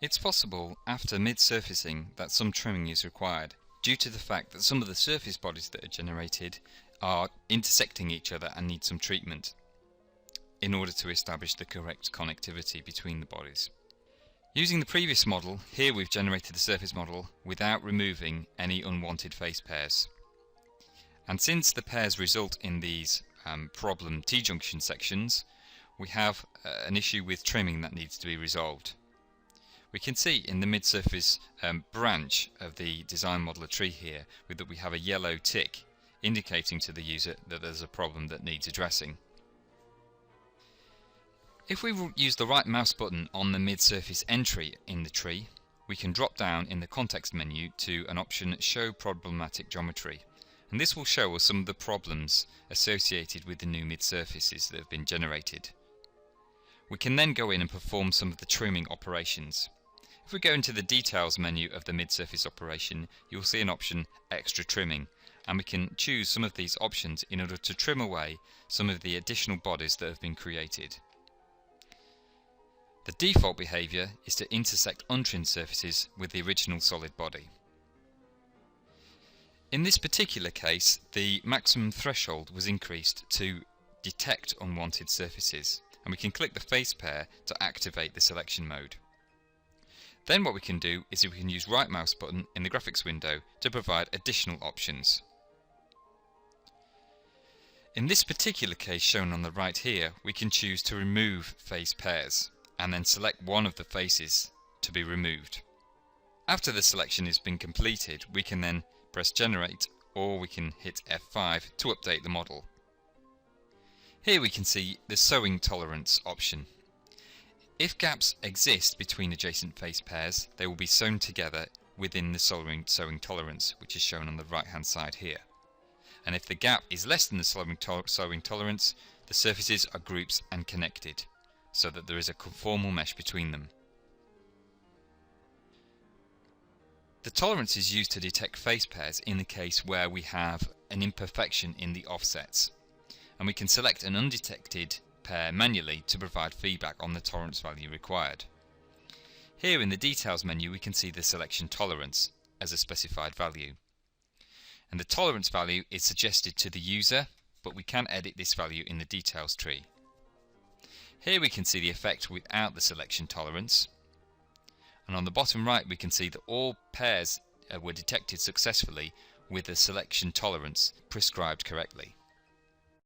It's possible after mid-surfacing that some trimming is required, due to the fact that some of the surface bodies that are generated are intersecting each other and need some treatment in order to establish the correct connectivity between the bodies. Using the previous model, here we've generated the surface model without removing any unwanted face pairs. And since the pairs result in these problem T-junction sections, we have an issue with trimming that needs to be resolved. We can see in the mid-surface branch of the design modeler tree here that we have a yellow tick indicating to the user that there's a problem that needs addressing. If we use the right mouse button on the mid-surface entry in the tree, we can drop down in the context menu to an option Show Problematic Geometry, and this will show us some of the problems associated with the new mid-surfaces that have been generated. We can then go in and perform some of the trimming operations. If we go into the Details menu of the mid-surface operation, you'll see an option Extra Trimming, and we can choose some of these options in order to trim away some of the additional bodies that have been created. The default behaviour is to intersect untrimmed surfaces with the original solid body. In this particular case, the maximum threshold was increased to detect unwanted surfaces, and we can click the face pair to activate the selection mode. Then what we can do is we can use right mouse button in the graphics window to provide additional options. In this particular case shown on the right here, we can choose to remove face pairs and then select one of the faces to be removed. After the selection has been completed, we can then press Generate, or we can hit F5 to update the model. Here we can see the sewing tolerance option. If gaps exist between adjacent face pairs, they will be sewn together within the sewing tolerance, which is shown on the right hand side here. And if the gap is less than the sewing tolerance, the surfaces are groups and connected, so that there is a conformal mesh between them. The tolerance is used to detect face pairs in the case where we have an imperfection in the offsets, and we can select an undetected pair manually to provide feedback on the tolerance value required. Here in the Details menu we can see the selection tolerance as a specified value, and the tolerance value is suggested to the user, but we can edit this value in the Details tree. Here we can see the effect without the selection tolerance, and on the bottom right we can see that all pairs were detected successfully with the selection tolerance prescribed correctly.